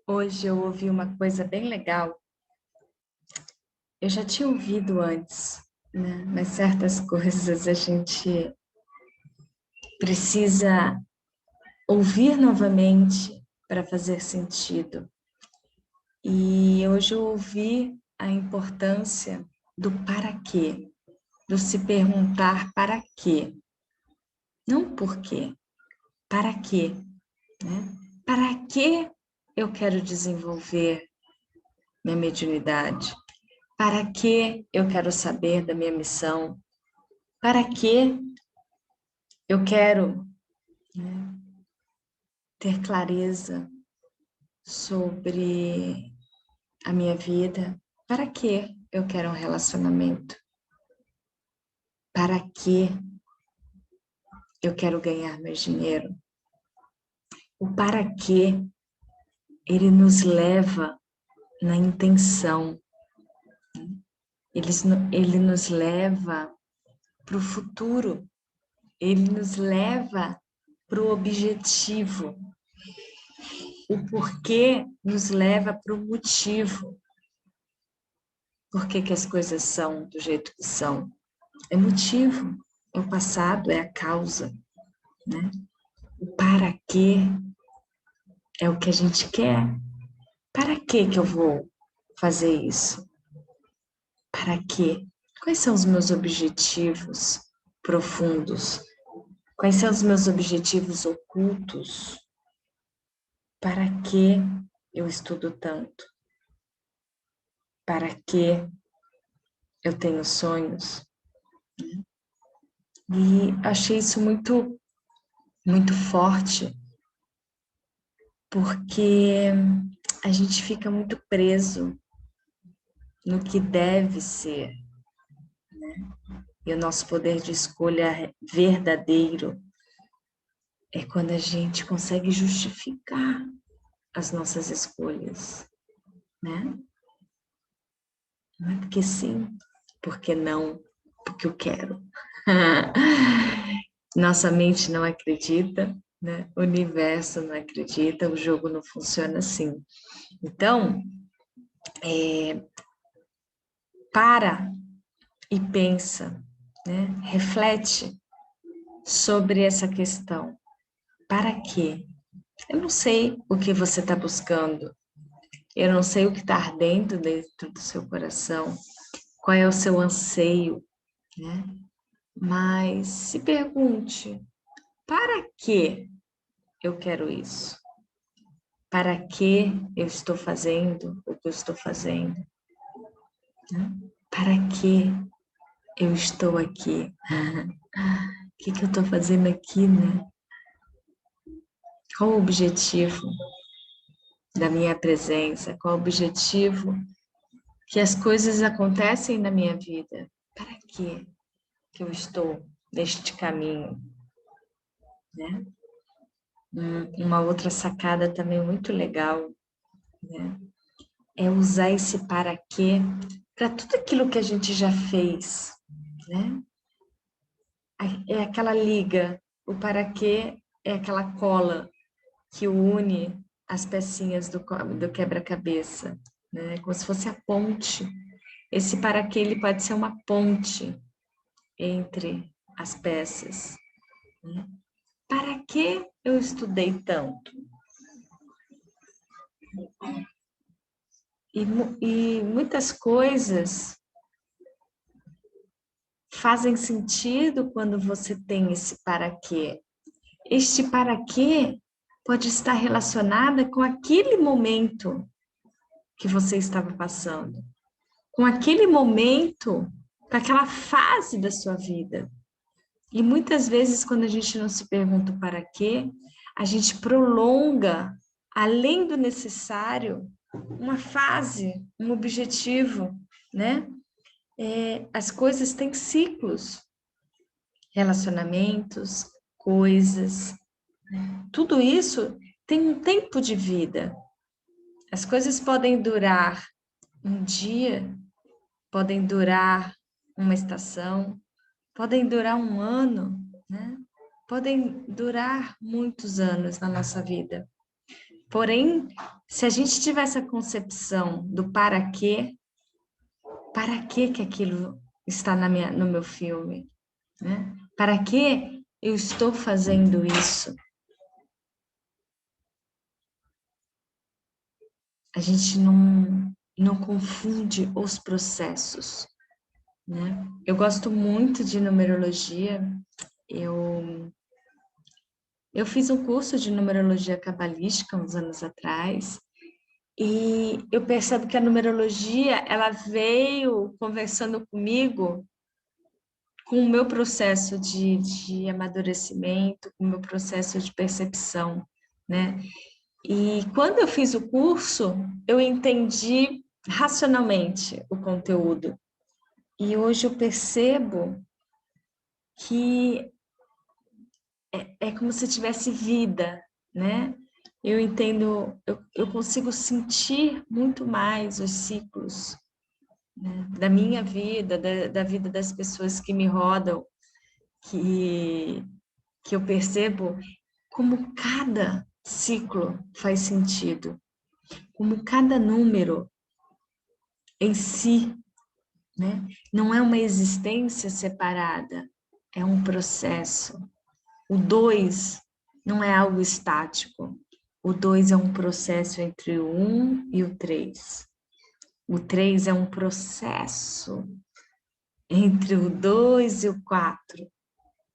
Hoje eu ouvi uma coisa bem legal. Eu já tinha ouvido antes, né? Mas certas coisas a gente precisa ouvir novamente para fazer sentido. E hoje eu ouvi a importância do para quê, do se perguntar para quê, não por quê, para quê, né? Para que eu quero desenvolver minha mediunidade? Para que eu quero saber da minha missão? Para que eu quero, né, ter clareza sobre a minha vida? Para que eu quero um relacionamento? Para que eu quero ganhar meu dinheiro? O para que ele nos leva na intenção, ele nos leva para o futuro, ele nos leva para o objetivo. O porquê nos leva para o motivo. Por que que as coisas são do jeito que são? É motivo, é o passado, é a causa, né? O para quê é o que a gente quer. Para que eu vou fazer isso? Para quê? Quais são os meus objetivos profundos? Quais são os meus objetivos ocultos? Para que eu estudo tanto? Para que eu tenho sonhos? E achei isso muito forte, porque a gente fica muito preso no que deve ser, né? E o nosso poder de escolha verdadeiro é quando a gente consegue justificar as nossas escolhas, né? Não é porque sim, porque não, porque eu quero. Nossa mente não acredita, né? O universo não acredita, o jogo não funciona assim. Então, para e pensa, né? Reflete sobre essa questão. Para quê? Eu não sei o que você está buscando, eu não sei o que está ardendo dentro do seu coração, qual é o seu anseio, né? Mas se pergunte, para que eu quero isso? Para que eu estou fazendo o que eu estou fazendo? Né? Para que eu estou aqui? O que eu estou fazendo aqui, né? Qual o objetivo da minha presença? Qual o objetivo que as coisas acontecem na minha vida? Para que eu estou neste caminho, né? Uma outra sacada também muito legal, né? É usar esse para quê para tudo aquilo que a gente já fez, né? É aquela liga, o para quê é aquela cola que une as pecinhas do quebra-cabeça, né? Como se fosse a ponte. Esse para quê ele pode ser uma ponte entre as peças, né? Para que eu estudei tanto? E muitas coisas fazem sentido quando você tem esse para quê. Este para quê pode estar relacionada com aquele momento que você estava passando, com aquele momento, com aquela fase da sua vida. E muitas vezes, quando a gente não se pergunta o para quê, a gente prolonga, além do necessário, uma fase, um objetivo, né? As coisas têm ciclos, relacionamentos, coisas, tudo isso tem um tempo de vida. As coisas podem durar um dia, podem durar uma estação, podem durar um ano, né? Podem durar muitos anos na nossa vida. Porém, se a gente tiver essa concepção do para que aquilo está no meu filme, né? Para que eu estou fazendo isso? A gente não confunde os processos, né? Eu gosto muito de numerologia. Eu fiz um curso de numerologia cabalística uns anos atrás, e eu percebo que a numerologia, ela veio conversando comigo com o meu processo de amadurecimento, com o meu processo de percepção, né? E quando eu fiz o curso, eu entendi racionalmente o conteúdo. E hoje eu percebo que é como se tivesse vida, né? Eu entendo, eu consigo sentir muito mais os ciclos, né, da minha vida, da vida das pessoas que me rodam, que, que eu percebo como cada ciclo faz sentido, como cada número em si, né, não é uma existência separada, é um processo. O dois não é algo estático. O dois é um processo entre o 1 e o 3. O 3 é um processo entre o 2 e o 4.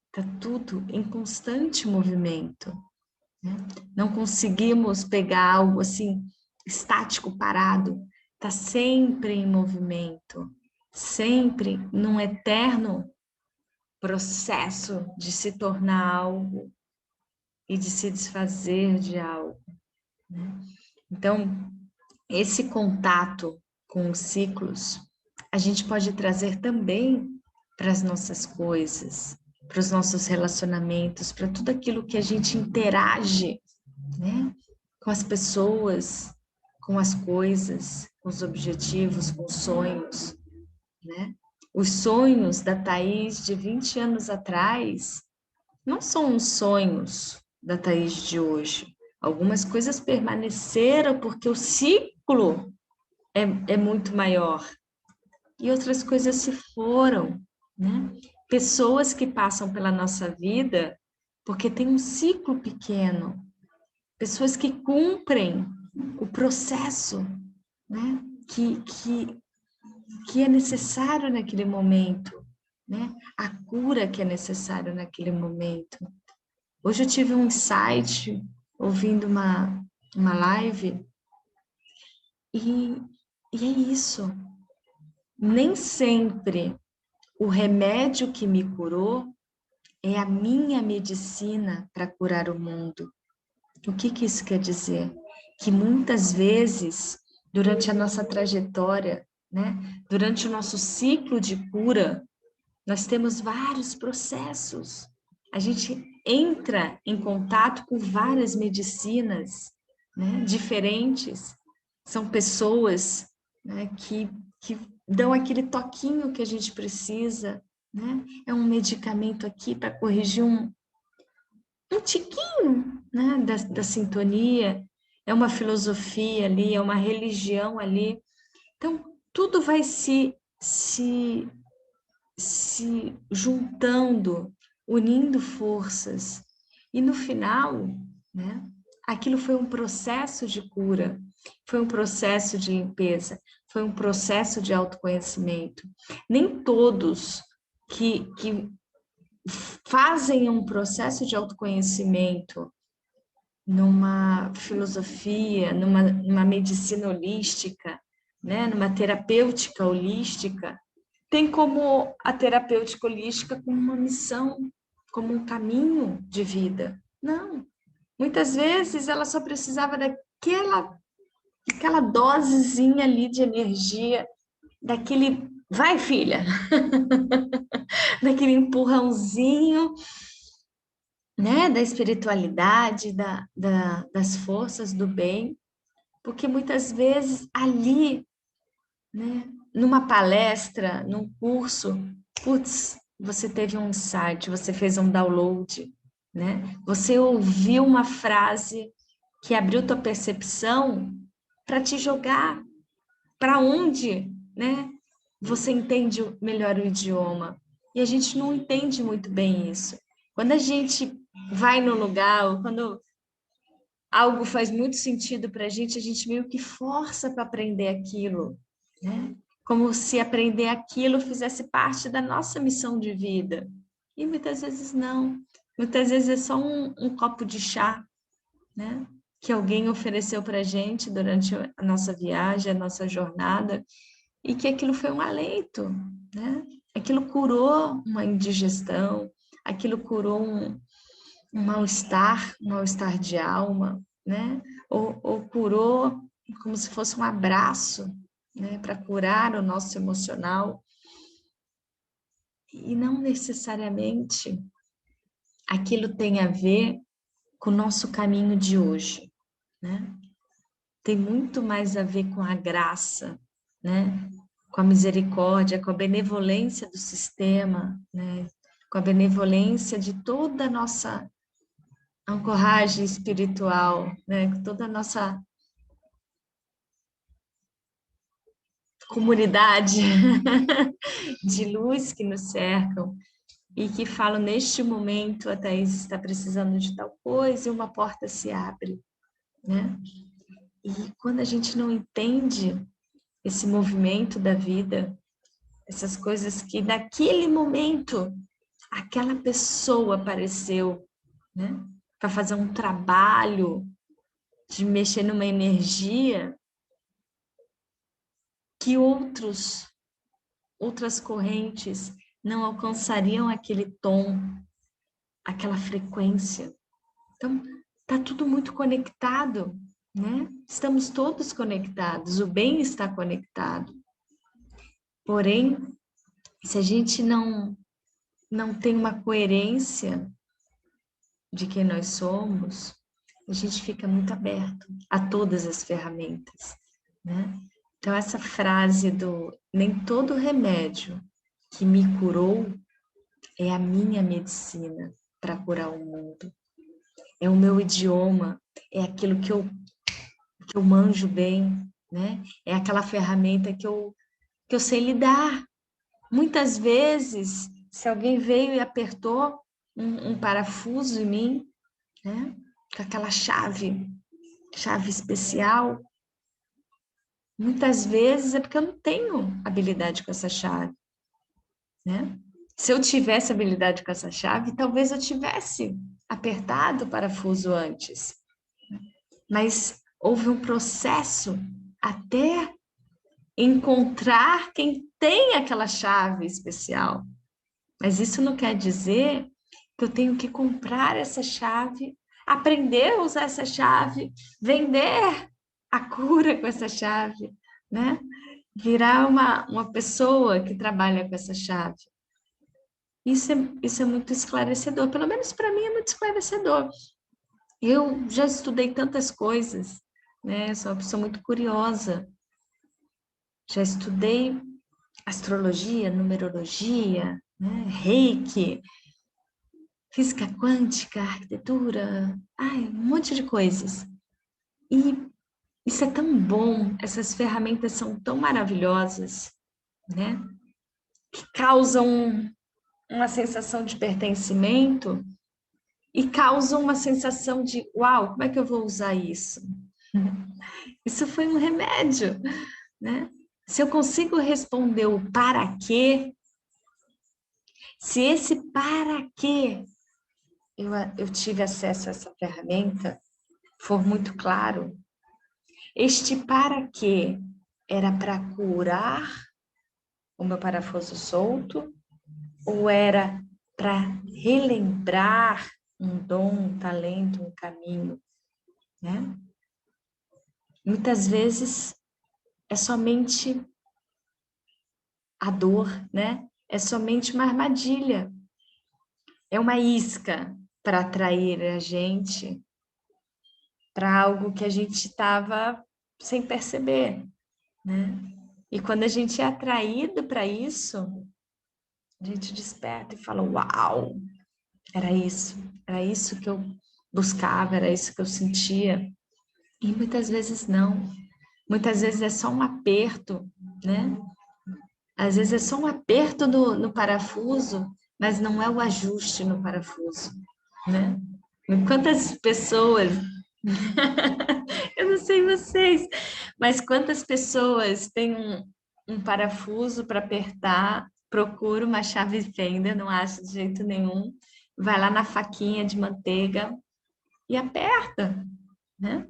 Está tudo em constante movimento, né? Não conseguimos pegar algo assim, estático, parado. Está sempre em movimento, sempre num eterno processo de se tornar algo e de se desfazer de algo, né? Então, esse contato com os ciclos, a gente pode trazer também para as nossas coisas, para os nossos relacionamentos, para tudo aquilo que a gente interage, né? Com as pessoas, com as coisas, com os objetivos, com os sonhos, né? Os sonhos da Thaís de 20 anos atrás não são os sonhos da Thaís de hoje. Algumas coisas permaneceram porque o ciclo é muito maior. E outras coisas se foram, né? Pessoas que passam pela nossa vida porque tem um ciclo pequeno. Pessoas que cumprem o processo, né? Que é necessário naquele momento, né? A cura que é necessária naquele momento. Hoje eu tive um insight ouvindo uma live e é isso. Nem sempre o remédio que me curou é a minha medicina para curar o mundo. O que isso quer dizer? Que muitas vezes, durante a nossa trajetória, né, durante o nosso ciclo de cura, nós temos vários processos. A gente entra em contato com várias medicinas, né, diferentes. São pessoas, né, que dão aquele toquinho que a gente precisa, né? É um medicamento aqui para corrigir um tiquinho, né, da sintonia. É uma filosofia ali, é uma religião ali. Então, tudo vai se juntando, unindo forças. E no final, né, aquilo foi um processo de cura, foi um processo de limpeza, foi um processo de autoconhecimento. Nem todos que fazem um processo de autoconhecimento numa filosofia, numa medicina holística, né, numa terapêutica holística, tem como a terapêutica holística como uma missão, como um caminho de vida. Não. Muitas vezes ela só precisava daquela dosezinha ali de energia, daquele vai, filha, daquele empurrãozinho, né, da espiritualidade, das forças do bem, porque muitas vezes ali, né, numa palestra, num curso, putz, você teve um insight, você fez um download, né? Você ouviu uma frase que abriu tua percepção para te jogar para onde, né? Você entende melhor o idioma. E a gente não entende muito bem isso. Quando a gente vai no lugar, ou quando algo faz muito sentido para a gente meio que força para aprender aquilo, né? Como se aprender aquilo fizesse parte da nossa missão de vida. E muitas vezes não. Muitas vezes é só um copo de chá, né? Que alguém ofereceu para a gente durante a nossa viagem, a nossa jornada, e que aquilo foi um alento, né? Aquilo curou uma indigestão, aquilo curou um mal-estar de alma, né? Ou curou como se fosse um abraço, né? Para curar o nosso emocional. E não necessariamente aquilo tem a ver com o nosso caminho de hoje, né? Tem muito mais a ver com a graça, né? Com a misericórdia, com a benevolência do sistema, né? Com a benevolência de toda a nossa ancoragem espiritual, né? Com toda a nossa comunidade de luz que nos cercam e que falam neste momento a Thaís está precisando de tal coisa e uma porta se abre, né? E quando a gente não entende esse movimento da vida, essas coisas que naquele momento aquela pessoa apareceu, né? Para fazer um trabalho de mexer numa energia que outras correntes não alcançariam aquele tom, aquela frequência. Então, tá tudo muito conectado, né? Estamos todos conectados, o bem está conectado. Porém, se a gente não tem uma coerência de quem nós somos, a gente fica muito aberto a todas as ferramentas, né? Então, essa frase do nem todo remédio que me curou é a minha medicina para curar o mundo. É o meu idioma, é aquilo que eu manjo bem, né? É aquela ferramenta que eu sei lidar. Muitas vezes, se alguém veio e apertou um parafuso em mim, né? Com aquela chave especial, muitas vezes é porque eu não tenho habilidade com essa chave, né? Se eu tivesse habilidade com essa chave, talvez eu tivesse apertado o parafuso antes. Mas houve um processo até encontrar quem tem aquela chave especial. Mas isso não quer dizer que eu tenho que comprar essa chave, aprender a usar essa chave, vender a cura com essa chave, né? Virar uma pessoa que trabalha com essa chave. Isso é muito esclarecedor, pelo menos para mim é muito esclarecedor. Eu já estudei tantas coisas, né? Sou uma pessoa muito curiosa. Já estudei astrologia, numerologia, né? Reiki, física quântica, arquitetura, um monte de coisas. E isso é tão bom, essas ferramentas são tão maravilhosas, né? Que causam uma sensação de pertencimento e causam uma sensação de, uau, como é que eu vou usar isso? Isso foi um remédio, né? Se eu consigo responder o para quê, se esse para quê eu tive acesso a essa ferramenta, for muito claro, este para quê era para curar o meu parafuso solto ou era para relembrar um dom, um talento, um caminho, né? Muitas vezes é somente a dor, né? É somente uma armadilha, é uma isca para atrair a gente para algo que a gente estava sem perceber, né? E quando a gente é atraído para isso, a gente desperta e fala: uau, era isso que eu buscava, era isso que eu sentia. E muitas vezes não. Muitas vezes é só um aperto, né? Às vezes é só um aperto no parafuso, mas não é o ajuste no parafuso, né? Quantas pessoas, eu não sei vocês, mas quantas pessoas têm um parafuso para apertar, procura uma chave fenda, não acha de jeito nenhum, vai lá na faquinha de manteiga e aperta, né?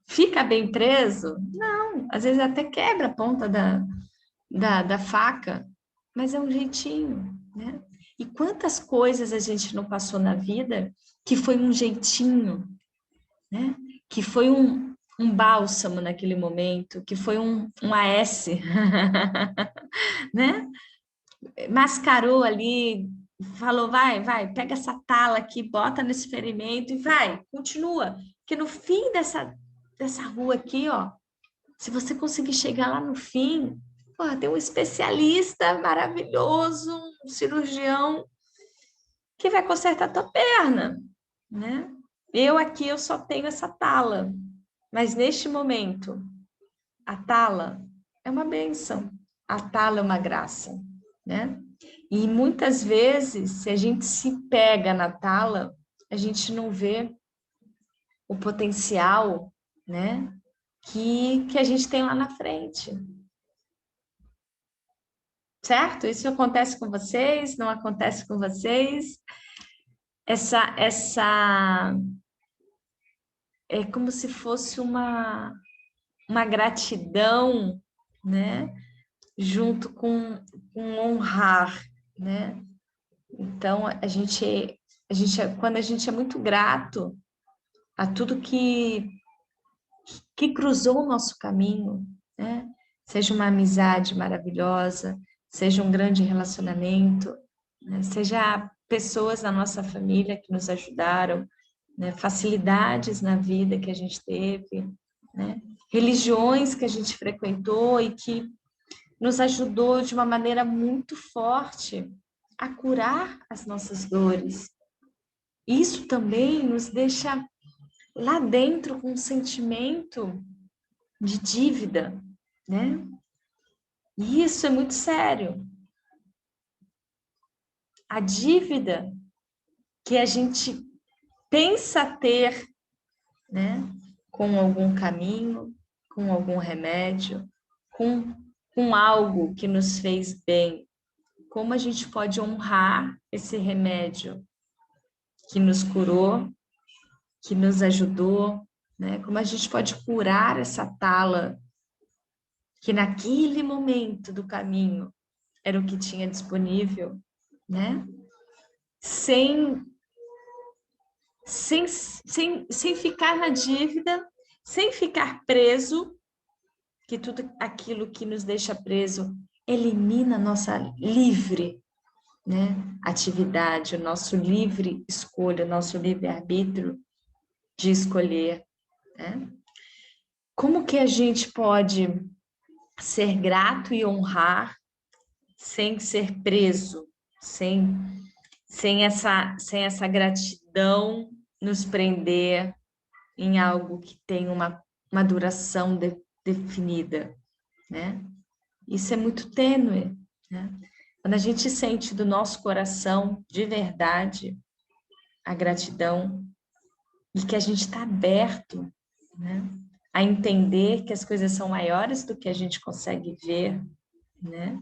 Fica bem preso? Não, às vezes até quebra a ponta da faca, mas é um jeitinho, né? E quantas coisas a gente não passou na vida que foi um jeitinho, né? Que foi um bálsamo naquele momento, que foi um AS, né? Mascarou ali, falou, vai, pega essa tala aqui, bota nesse ferimento e vai, continua. Que no fim dessa rua aqui, ó, se você conseguir chegar lá no fim, pô, tem um especialista maravilhoso, um cirurgião que vai consertar a tua perna, né? Eu aqui, eu só tenho essa tala, mas neste momento, a tala é uma bênção, a tala é uma graça, né? E muitas vezes, se a gente se pega na tala, a gente não vê o potencial, né? Que a gente tem lá na frente. Certo? Isso acontece com vocês? Não acontece com vocês? Essa é como se fosse uma gratidão, né? Junto com honrar, né? Então, quando a gente é muito grato a tudo que cruzou o nosso caminho, né? Seja uma amizade maravilhosa, seja um grande relacionamento, né? Seja pessoas da nossa família que nos ajudaram, né? Facilidades na vida que a gente teve, né? Religiões que a gente frequentou e que nos ajudou de uma maneira muito forte a curar as nossas dores. Isso também nos deixa lá dentro com um sentimento de dívida, né? E isso é muito sério. A dívida que a gente pensa ter, né? Com algum caminho, com algum remédio, com algo que nos fez bem. Como a gente pode honrar esse remédio que nos curou, que nos ajudou, né? Como a gente pode curar essa tala que naquele momento do caminho era o que tinha disponível, né? Sem, sem ficar na dívida, sem ficar preso, que tudo aquilo que nos deixa preso elimina a nossa livre, né, atividade, o nosso livre escolha, o nosso livre-arbítrio de escolher, né? Como que a gente pode ser grato e honrar sem ser preso, sem essa gratidão nos prender em algo que tem uma duração definida, né? Isso é muito tênue, né? Quando a gente sente do nosso coração, de verdade, a gratidão e que a gente está aberto, né, a entender que as coisas são maiores do que a gente consegue ver, né?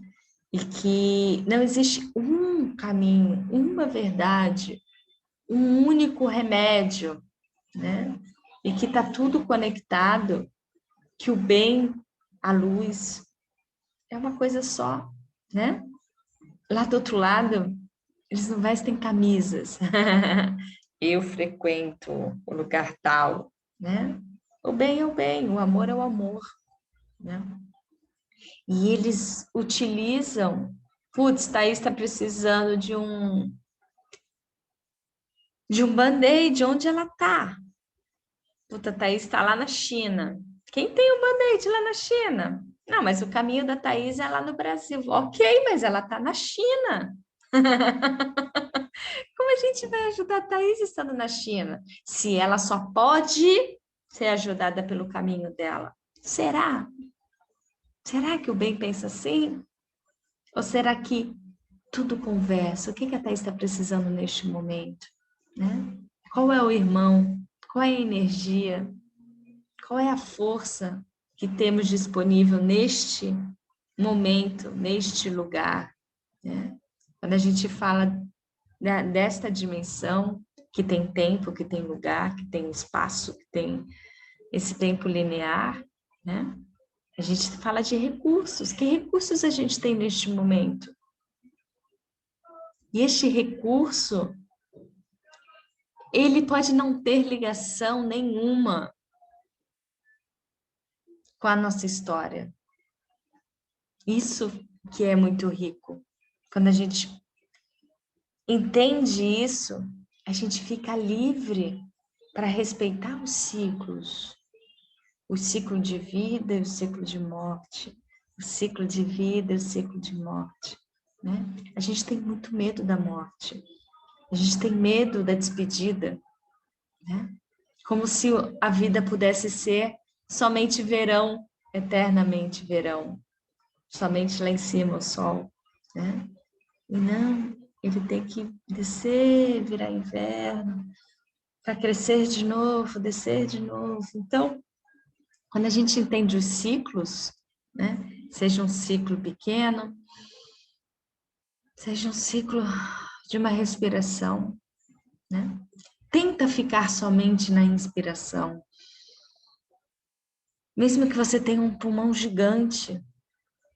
E que não existe um caminho, uma verdade, um único remédio, né? E que está tudo conectado, que o bem, a luz, é uma coisa só, né? Lá do outro lado, eles não vestem camisas. Eu frequento o lugar tal, né? O bem é o bem, o amor é o amor, né? E eles utilizam, putz, Thaís está precisando de um band-aid, onde ela tá? Puta, Thaís está lá na China. Quem tem um band-aid lá na China? Não, mas o caminho da Thaís é lá no Brasil. Ok, mas ela está na China. Como a gente vai ajudar a Thaís estando na China? Se ela só pode ser ajudada pelo caminho dela. Será? Será que o bem pensa assim? Ou será que tudo conversa? O que a Thaís está precisando neste momento? Né? Qual é o irmão? Qual é a energia? Qual é a força que temos disponível neste momento, neste lugar? Né? Quando a gente fala desta dimensão, que tem tempo, que tem lugar, que tem espaço, que tem esse tempo linear, né? A gente fala de recursos. Que recursos a gente tem neste momento? E este recurso, ele pode não ter ligação nenhuma com a nossa história. Isso que é muito rico. Quando a gente entende isso, a gente fica livre para respeitar os ciclos. O ciclo de vida e o ciclo de morte. O ciclo de vida e o ciclo de morte. Né? A gente tem muito medo da morte. A gente tem medo da despedida. Né? Como se a vida pudesse ser somente verão, eternamente verão. Somente lá em cima o sol. Né? E não, ele tem que descer, virar inverno, para crescer de novo, descer de novo. Então, quando a gente entende os ciclos, né? Seja um ciclo pequeno, seja um ciclo de uma respiração, né? Tenta ficar somente na inspiração. Mesmo que você tenha um pulmão gigante,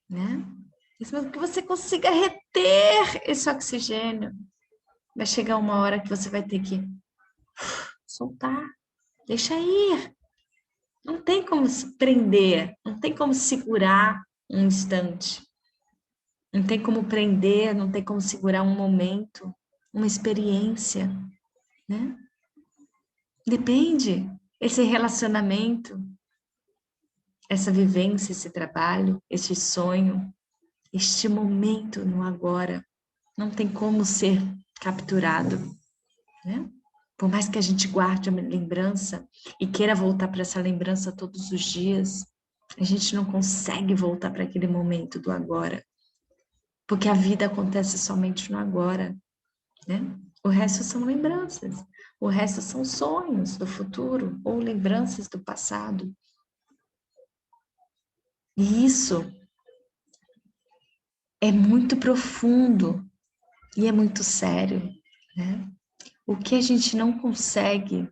né? Mesmo que você consiga reter esse oxigênio, vai chegar uma hora que você vai ter que soltar, deixa ir. Não tem como se prender, não tem como segurar um instante. Não tem como prender, não tem como segurar um momento, uma experiência, né? Depende. Esse relacionamento, essa vivência, esse trabalho, esse sonho, este momento no agora, não tem como ser capturado, né? Por mais que a gente guarde uma lembrança e queira voltar para essa lembrança todos os dias, a gente não consegue voltar para aquele momento do agora. Porque a vida acontece somente no agora, né? O resto são lembranças. O resto são sonhos do futuro ou lembranças do passado. E isso é muito profundo e é muito sério, né? O que a gente não consegue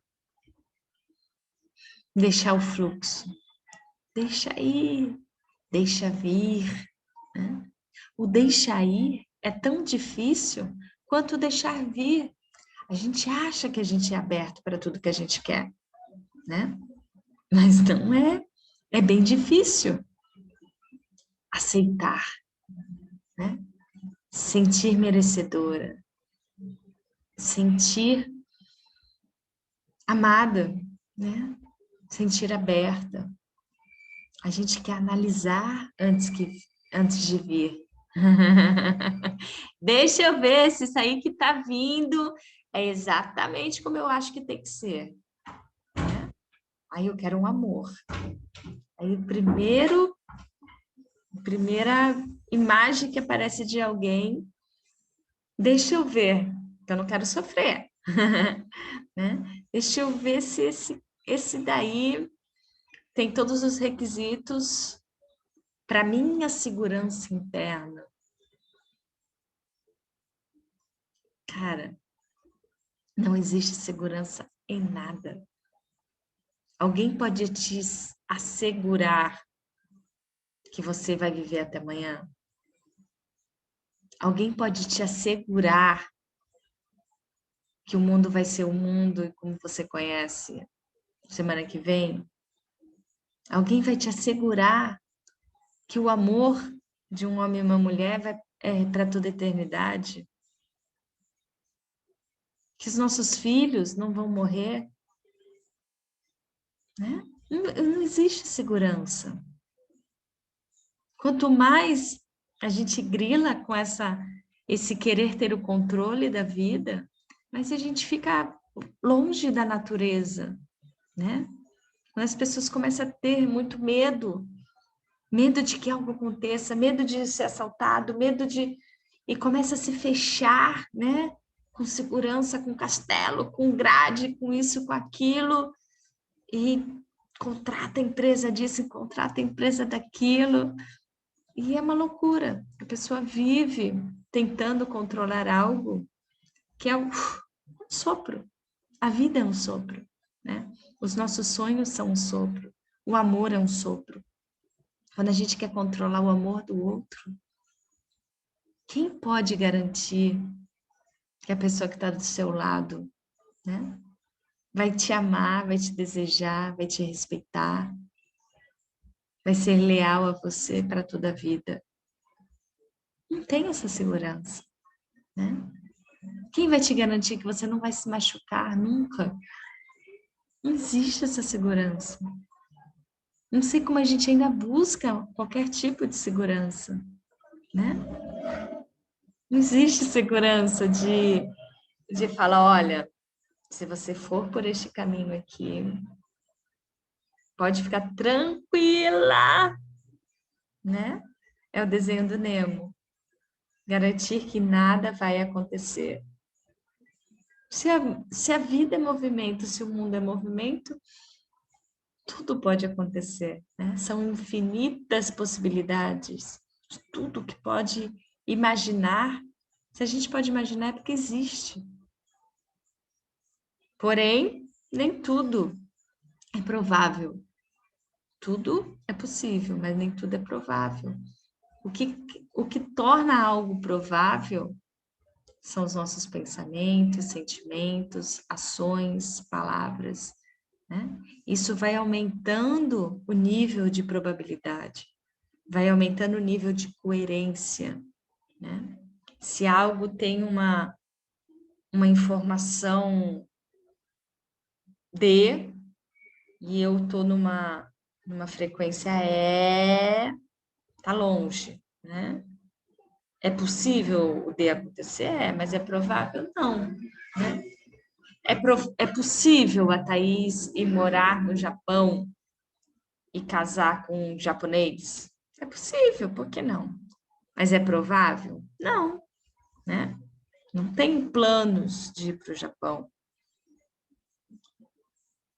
deixar o fluxo. Deixa ir, deixa vir, né? O deixar ir é tão difícil quanto o deixar vir. A gente acha que a gente é aberto para tudo que a gente quer, né? Mas não é. É bem difícil aceitar, né? Sentir merecedora, sentir amada, né? Sentir aberta. A gente quer analisar antes de vir. Deixa eu ver se isso aí que está vindo é exatamente como eu acho que tem que ser. Né? Aí eu quero um amor. Aí primeira imagem que aparece de alguém, deixa eu ver, que eu não quero sofrer. Né? Deixa eu ver se esse daí tem todos os requisitos para minha segurança interna. Cara, não existe segurança em nada. Alguém pode te assegurar que você vai viver até amanhã? Alguém pode te assegurar que o mundo vai ser o mundo como você conhece semana que vem? Alguém vai te assegurar que o amor de um homem e uma mulher é para toda a eternidade? Que os nossos filhos não vão morrer? Né? Não existe segurança. Quanto mais a gente grila com esse querer ter o controle da vida, mais a gente fica longe da natureza, né? Quando as pessoas começam a ter muito medo, medo de que algo aconteça, medo de ser assaltado, medo de... E começa a se fechar, né? Com segurança, com castelo, com grade, com isso, com aquilo. E contrata a empresa disso, contrata a empresa daquilo. E é uma loucura. A pessoa vive tentando controlar algo que é um sopro. A vida é um sopro, né? Os nossos sonhos são um sopro. O amor é um sopro. Quando a gente quer controlar o amor do outro, quem pode garantir que a pessoa que está do seu lado, né, vai te amar, vai te desejar, vai te respeitar, vai ser leal a você para toda a vida? Não tem essa segurança, né? Quem vai te garantir que você não vai se machucar nunca? Não existe essa segurança. Não sei como a gente ainda busca qualquer tipo de segurança, né? Não existe segurança de falar, olha, se você for por este caminho aqui, pode ficar tranquila, né? É o desenho do Nemo. Garantir que nada vai acontecer. Se a vida é movimento, se o mundo é movimento, tudo pode acontecer, né? São infinitas possibilidades de tudo que pode imaginar. Se a gente pode imaginar, é porque existe. Porém, nem tudo é provável. Tudo é possível, mas nem tudo é provável. O que torna algo provável são os nossos pensamentos, sentimentos, ações, palavras, né? Isso vai aumentando o nível de probabilidade, vai aumentando o nível de coerência, né? Se algo tem uma informação D e eu estou numa frequência E, tá longe, né? É possível o D acontecer? É, mas é provável? Não, né? É possível a Thaís ir morar no Japão e casar com um japonês? É possível, por que não? Mas é provável? Não, né? Não tem planos de ir para o Japão.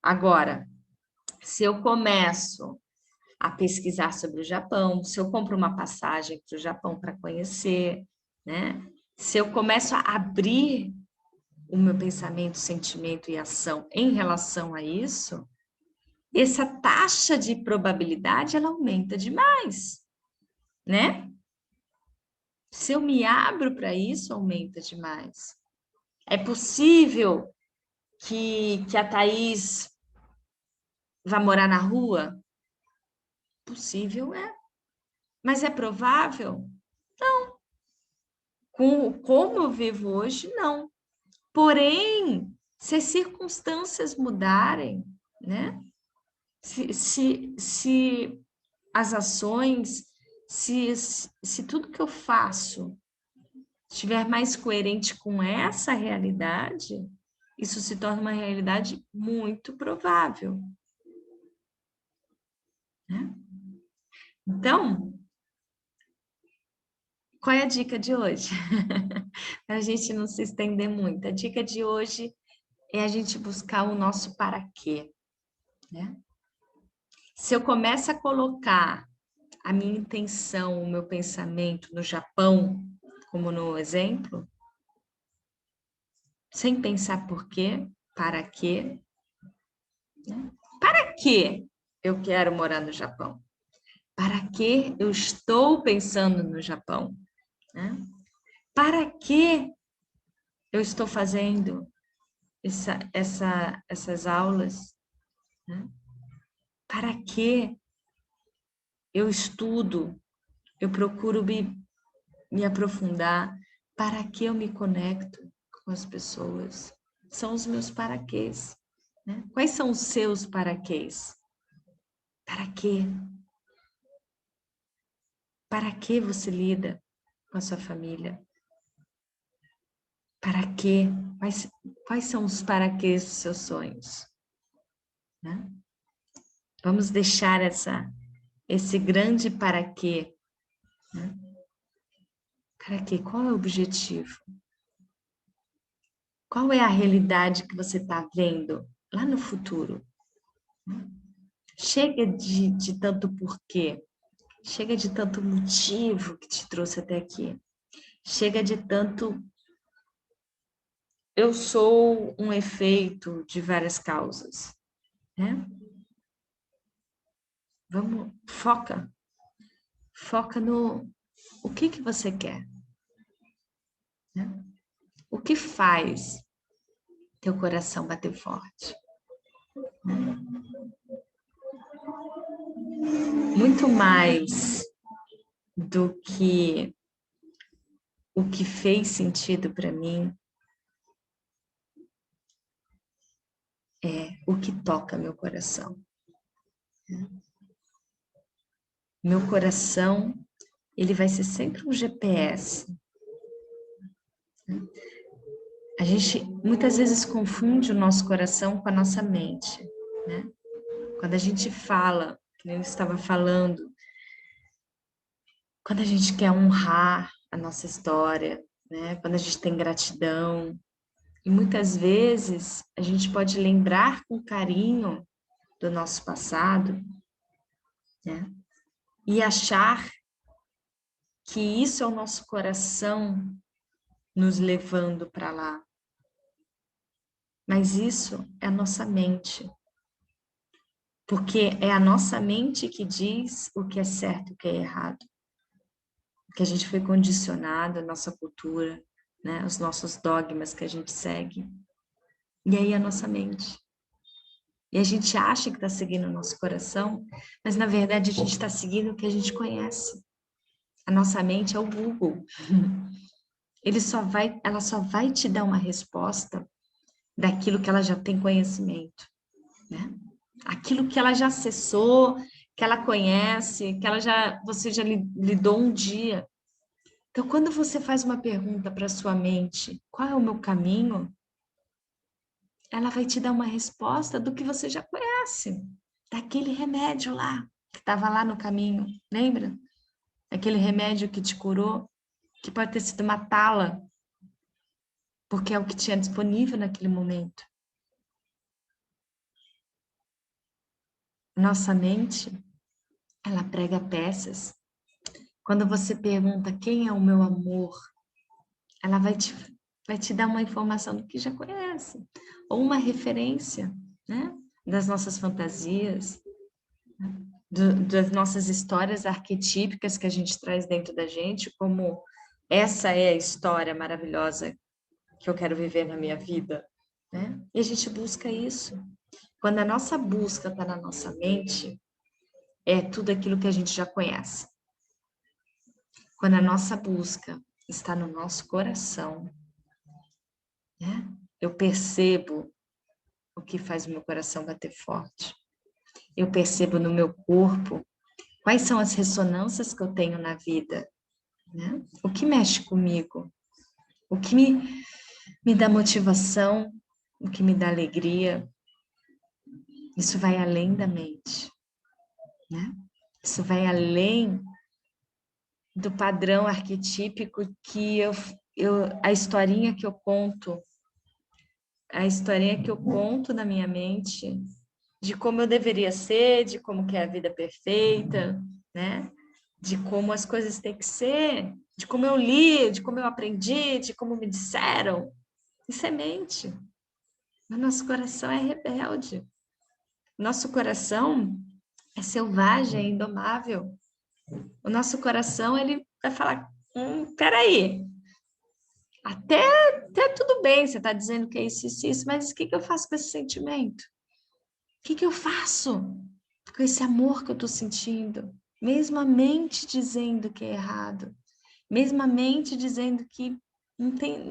Agora, se eu começo a pesquisar sobre o Japão, se eu compro uma passagem para o Japão para conhecer, né? Se eu começo a abrir o meu pensamento, sentimento e ação em relação a isso, essa taxa de probabilidade ela aumenta demais, né? Se eu me abro para isso, aumenta demais. É possível que a Thaís vá morar na rua? Possível é. Mas é provável? Como eu vivo hoje, não. Porém, se as circunstâncias mudarem, né? Se as ações, se tudo que eu faço estiver mais coerente com essa realidade, isso se torna uma realidade muito provável, né? Então, qual é a dica de hoje? Para a gente não se estender muito. A dica de hoje é a gente buscar o nosso para quê, né? Se eu começo a colocar a minha intenção, o meu pensamento no Japão, como no exemplo, sem pensar por quê, para quê, né? Para que eu quero morar no Japão? Para que eu estou pensando no Japão, né? Para que eu estou fazendo essas aulas, né? Para que eu estudo, eu procuro me aprofundar, para que eu me conecto com as pessoas? São os meus paraquês, né? Quais são os seus paraquês? Para quê? Para que você lida com a sua família? Para quê? Quais são os paraquês dos seus sonhos? Né? Vamos deixar esse grande para quê, né? Para quê? Qual é o objetivo? Qual é a realidade que você está vendo lá no futuro? Chega de tanto porquê. Chega de tanto motivo que te trouxe até aqui. Chega de tanto eu sou um efeito de várias causas, né? Vamos, foca no o que você quer, né? O que faz teu coração bater forte, né? Muito mais do que o que fez sentido para mim é o que toca meu coração. Meu coração, ele vai ser sempre um GPS. A gente muitas vezes confunde o nosso coração com a nossa mente, né? Quando a gente fala, que nem eu estava falando, quando a gente quer honrar a nossa história, né? Quando a gente tem gratidão, e muitas vezes a gente pode lembrar com carinho do nosso passado, né? E achar que isso é o nosso coração nos levando para lá. Mas isso é a nossa mente. Porque é a nossa mente que diz o que é certo e o que é errado. Que a gente foi condicionado, a nossa cultura, né? Os nossos dogmas que a gente segue. E aí a nossa mente. E a gente acha que está seguindo o nosso coração, mas na verdade a gente está seguindo o que a gente conhece. A nossa mente é o Google. Ela só vai te dar uma resposta daquilo que ela já tem conhecimento, né? Aquilo que ela já acessou, que ela conhece, que você já lidou um dia. Então, quando você faz uma pergunta para sua mente, qual é o meu caminho? Ela vai te dar uma resposta do que você já conhece, daquele remédio lá, que estava lá no caminho, lembra? Aquele remédio que te curou, que pode ter sido uma tala, porque é o que tinha disponível naquele momento. Nossa mente, ela prega peças. Quando você pergunta quem é o meu amor, ela vai te dar uma informação do que já conhece, ou uma referência, né? Das nossas fantasias, das nossas histórias arquetípicas que a gente traz dentro da gente, como essa é a história maravilhosa que eu quero viver na minha vida, né? E a gente busca isso. Quando a nossa busca está na nossa mente, é tudo aquilo que a gente já conhece. Quando a nossa busca está no nosso coração, né? Eu percebo o que faz o meu coração bater forte. Eu percebo no meu corpo quais são as ressonâncias que eu tenho na vida, né? O que mexe comigo, o que me dá motivação, o que me dá alegria. Isso vai além da mente, né? Isso vai além do padrão arquetípico que a historinha que eu conto, a historinha que eu conto na minha mente de como eu deveria ser, de como que é a vida perfeita, né? De como as coisas têm que ser, de como eu li, de como eu aprendi, de como me disseram. Isso é mente. O nosso coração é rebelde. Nosso coração é selvagem, é indomável. O nosso coração, ele vai falar, peraí, até tudo bem, você está dizendo que é isso, mas o que eu faço com esse sentimento? O que eu faço com esse amor que eu estou sentindo? Mesmo a mente dizendo que é errado, mesmo a mente dizendo que não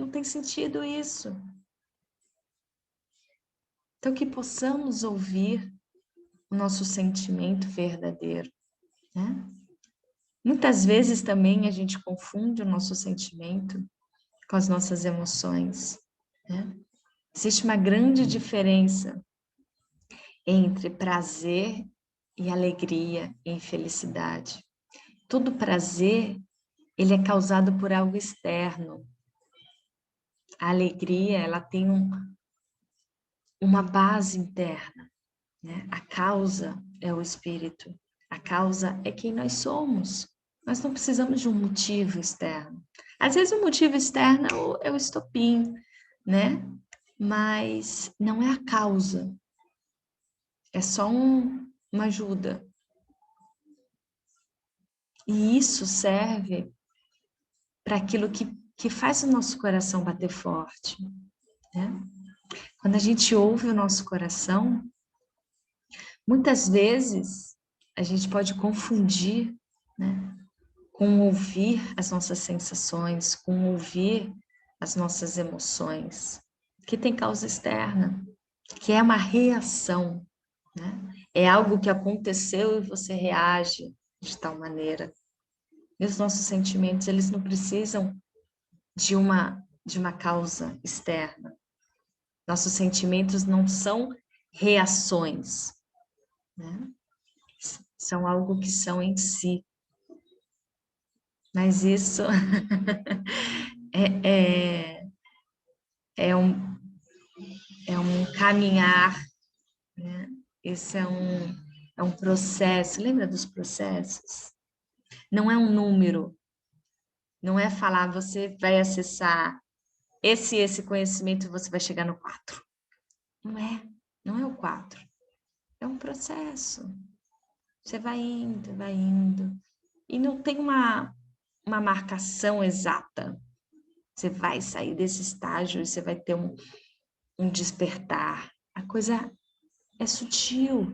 tem sentido isso. Então, que possamos ouvir o nosso sentimento verdadeiro, né? Muitas vezes também a gente confunde o nosso sentimento com as nossas emoções, né? Existe uma grande diferença entre prazer e alegria e infelicidade. Todo prazer, ele é causado por algo externo. A alegria, ela tem uma base interna, né? A causa é o espírito. A causa é quem nós somos. Nós não precisamos de um motivo externo. Às vezes o motivo externo é o estopim, né? Mas não é a causa. É só uma ajuda. E isso serve para aquilo que faz o nosso coração bater forte, né? Quando a gente ouve o nosso coração, muitas vezes a gente pode confundir, né, com ouvir as nossas sensações, com ouvir as nossas emoções, que tem causa externa, que é uma reação, né? É algo que aconteceu e você reage de tal maneira. E os nossos sentimentos, eles não precisam de uma causa externa. Nossos sentimentos não são reações, né? São algo que são em si. Mas isso é, é, um, é um caminhar, né? Esse é um processo. Lembra dos processos? Não é um número. Não é falar, você vai acessar esse conhecimento e você vai chegar no 4. Não é o 4. É um processo. Você vai indo, vai indo. E não tem uma marcação exata. Você vai sair desse estágio e você vai ter um despertar. A coisa é sutil.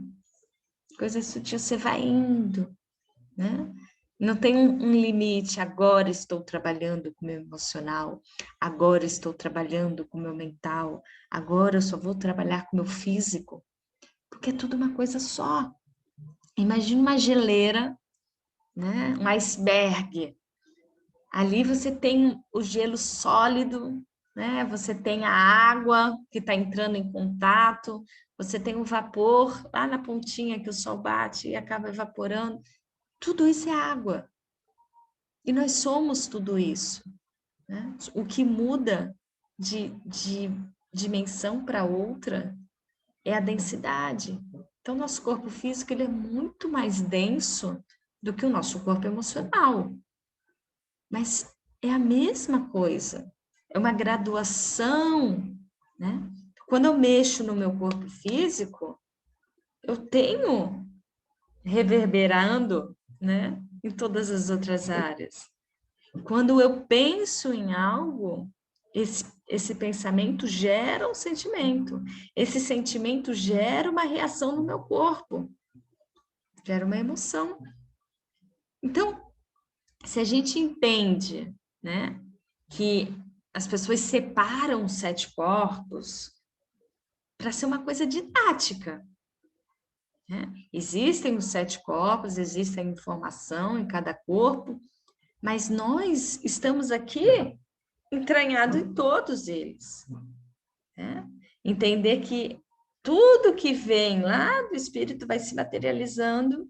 A coisa é sutil, você vai indo, né? Não tem um limite. Agora estou trabalhando com o meu emocional. Agora estou trabalhando com o meu mental. Agora eu só vou trabalhar com o meu físico. Porque é tudo uma coisa só. Imagina uma geleira, né? Um iceberg. Ali você tem o gelo sólido, né? Você tem a água que está entrando em contato, você tem o vapor lá na pontinha que o sol bate e acaba evaporando. Tudo isso é água. E nós somos tudo isso, né? O que muda de dimensão para outra é a densidade. Então, nosso corpo físico ele é muito mais denso do que o nosso corpo emocional. Mas é a mesma coisa. É uma graduação, né? Quando eu mexo no meu corpo físico, eu tenho reverberando, né, em todas as outras áreas. Quando eu penso em algo, esse pensamento gera um sentimento. Esse sentimento gera uma reação no meu corpo, gera uma emoção. Então, se a gente entende, né, que as pessoas separam os 7 corpos para ser uma coisa didática, né? Existem os 7 corpos, existe a informação em cada corpo, mas nós estamos aqui entranhados em todos eles, né? Entender que tudo que vem lá do espírito vai se materializando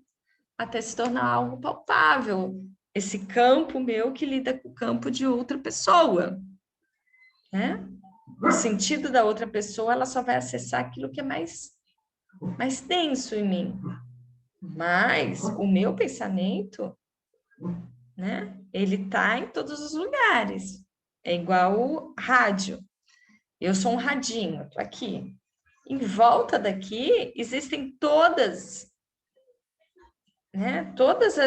até se tornar algo palpável. Esse campo meu que lida com o campo de outra pessoa, né? O sentido da outra pessoa, ela só vai acessar aquilo que é mais denso em mim. Mas o meu pensamento, né? Ele tá em todos os lugares. É igual o rádio. Eu sou um radinho, tô aqui. Em volta daqui existem todas, né? Todas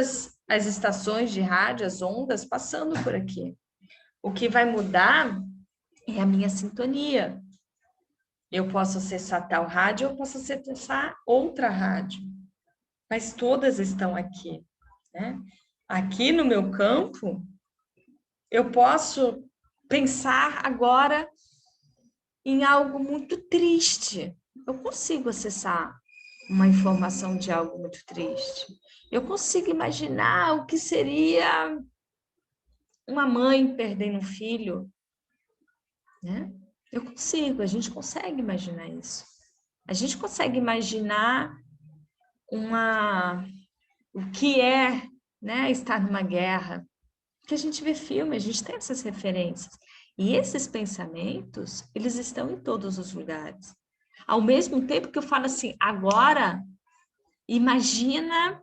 as estações de rádio, as ondas passando por aqui. O que vai mudar é a minha sintonia. Eu posso acessar tal rádio, eu posso acessar outra rádio, mas todas estão aqui, né? Aqui no meu campo, eu posso pensar agora em algo muito triste. Eu consigo acessar uma informação de algo muito triste. Eu consigo imaginar o que seria uma mãe perdendo um filho, né? Eu consigo, a gente consegue imaginar isso. A gente consegue imaginar o que é, né, estar numa guerra. Porque a gente vê filme, a gente tem essas referências. E esses pensamentos, eles estão em todos os lugares. Ao mesmo tempo que eu falo assim, agora, imagina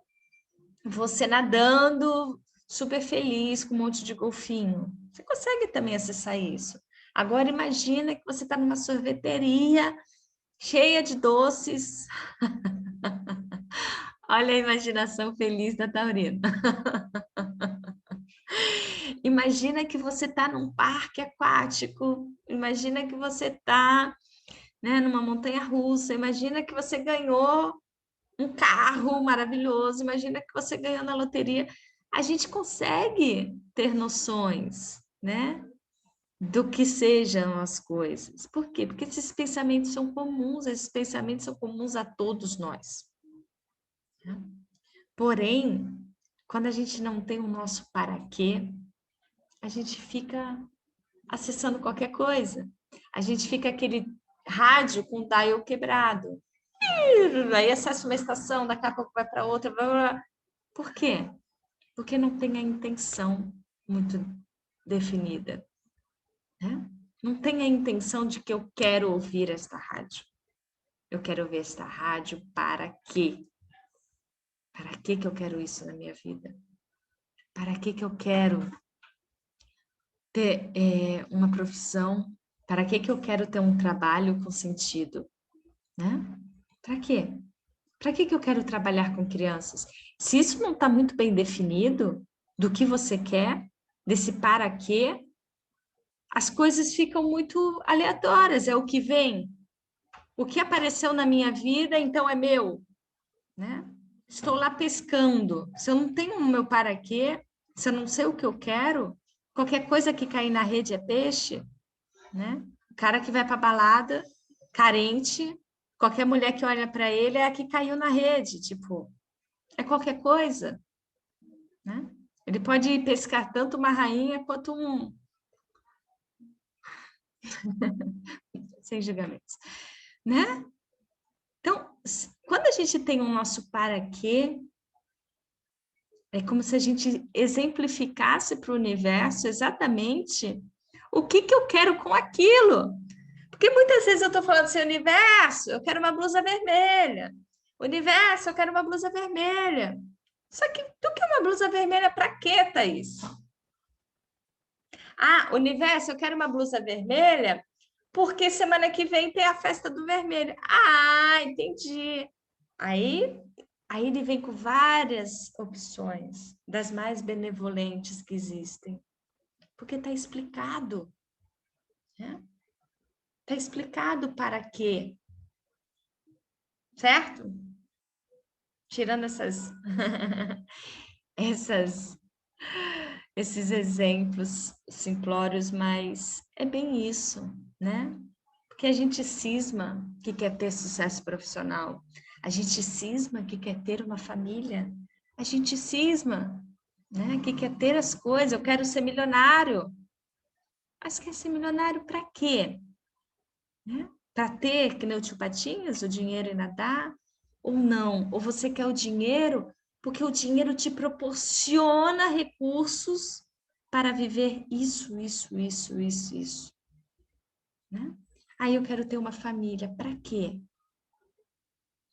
você nadando, super feliz, com um monte de golfinho. Você consegue também acessar isso. Agora, imagina que você está numa sorveteria cheia de doces. Olha a imaginação feliz da Taurina. Imagina que você está num parque aquático, imagina que você está, né, numa montanha-russa, imagina que você ganhou um carro maravilhoso, imagina que você ganhou na loteria. A gente consegue ter noções, né, do que sejam as coisas. Por quê? Porque esses pensamentos são comuns, esses pensamentos são comuns a todos nós. Porém, quando a gente não tem o nosso para quê, a gente fica acessando qualquer coisa. A gente fica aquele rádio com o dial quebrado. Aí acessa uma estação, daqui a pouco vai para outra. Blá, blá, blá. Por quê? Porque não tem a intenção muito definida. Né? Não tem a intenção de que eu quero ouvir esta rádio. Eu quero ouvir esta rádio para quê? Para que eu quero isso na minha vida? Para que eu quero ter uma profissão? Para que eu quero ter um trabalho com sentido? Né? Para quê? Para que eu quero trabalhar com crianças? Se isso não está muito bem definido, do que você quer, desse para quê, as coisas ficam muito aleatórias, é o que vem. O que apareceu na minha vida, então é meu, né? Estou lá pescando. Se eu não tenho o meu para quê, se eu não sei o que eu quero, qualquer coisa que cair na rede é peixe, né? O cara que vai para balada, carente, qualquer mulher que olha para ele é a que caiu na rede, tipo, é qualquer coisa, né? Ele pode pescar tanto uma rainha quanto um, sem julgamentos, né? Então, quando a gente tem o nosso para quê, é como se a gente exemplificasse para o universo exatamente o que eu quero com aquilo. Porque muitas vezes eu estou falando assim, universo, eu quero uma blusa vermelha. Universo, eu quero uma blusa vermelha. Só que tu quer uma blusa vermelha para quê, Thaís? Ah, universo, eu quero uma blusa vermelha porque semana que vem tem a festa do vermelho. Ah, entendi. Aí, aí ele vem com várias opções, das mais benevolentes que existem. Porque está explicado. Né? Está explicado para quê. Certo? Tirando essas, esses exemplos simplórios, mas é bem isso, né? Porque a gente cisma que quer ter sucesso profissional, a gente cisma que quer ter uma família, a gente cisma, né? Que quer ter as coisas, eu quero ser milionário. Mas quer ser milionário para quê? Né? Para ter, que nem o tio Patinhas, o dinheiro e nadar? Ou não? Ou você quer o dinheiro porque o dinheiro te proporciona recursos para viver isso. Né? Aí eu quero ter uma família. Para quê?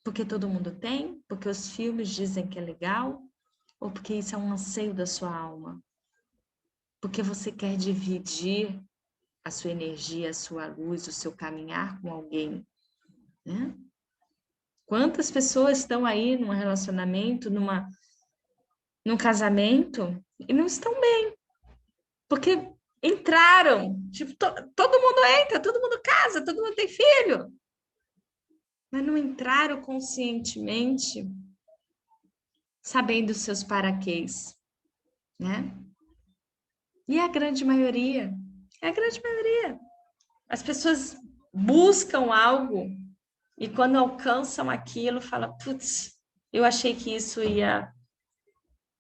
Porque todo mundo tem? Porque os filmes dizem que é legal? Ou porque isso é um anseio da sua alma? Porque você quer dividir a sua energia, a sua luz, o seu caminhar com alguém? Né? Quantas pessoas estão aí num relacionamento, num casamento e não estão bem? Porque entraram, tipo, todo mundo entra, todo mundo casa, todo mundo tem filho, mas não entraram conscientemente sabendo os seus paraquês, né? E é a grande maioria. As pessoas buscam algo e quando alcançam aquilo, fala, putz, eu achei que isso ia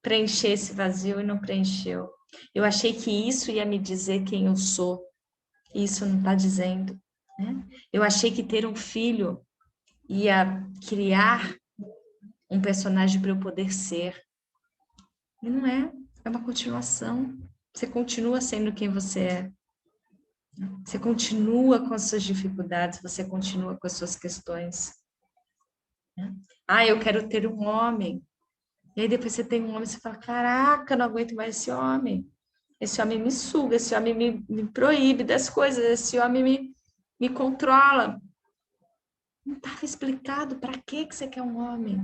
preencher esse vazio e não preencheu. Eu achei que isso ia me dizer quem eu sou, e isso não está dizendo. Né? Eu achei que ter um filho ia criar um personagem para eu poder ser. E não é, é uma continuação. Você continua sendo quem você é. Você continua com as suas dificuldades, você continua com as suas questões. Ah, eu quero ter um homem. E aí depois você tem um homem e você fala, caraca, eu não aguento mais esse homem. Esse homem me suga, esse homem me proíbe das coisas, esse homem me controla. Não estava explicado para que você quer um homem.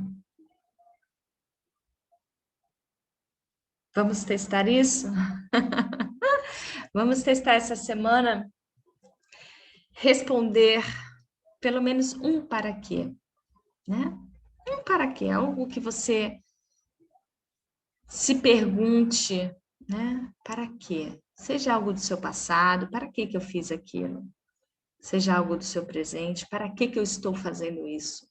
Vamos testar isso? Vamos testar essa semana? Responder pelo menos um para quê, né? Um para quê? Algo que você se pergunte, né? Para quê? Seja algo do seu passado, para que eu fiz aquilo? Seja algo do seu presente, para que eu estou fazendo isso?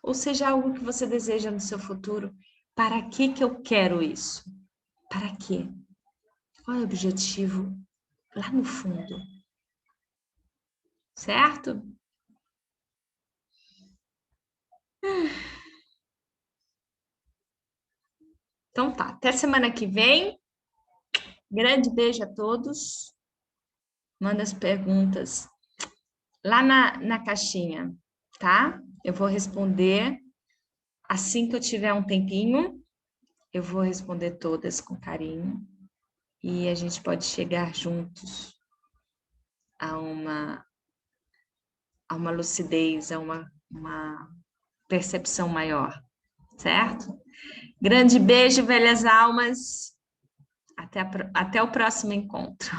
Ou seja algo que você deseja no seu futuro, para que eu quero isso? Para quê? Qual é o objetivo lá no fundo? Certo? Então tá, até semana que vem. Grande beijo a todos. Manda as perguntas lá na caixinha, tá? Eu vou responder assim que eu tiver um tempinho. Eu vou responder todas com carinho. E a gente pode chegar juntos a uma lucidez, a uma percepção maior, certo? Grande beijo, velhas almas. Até o próximo encontro.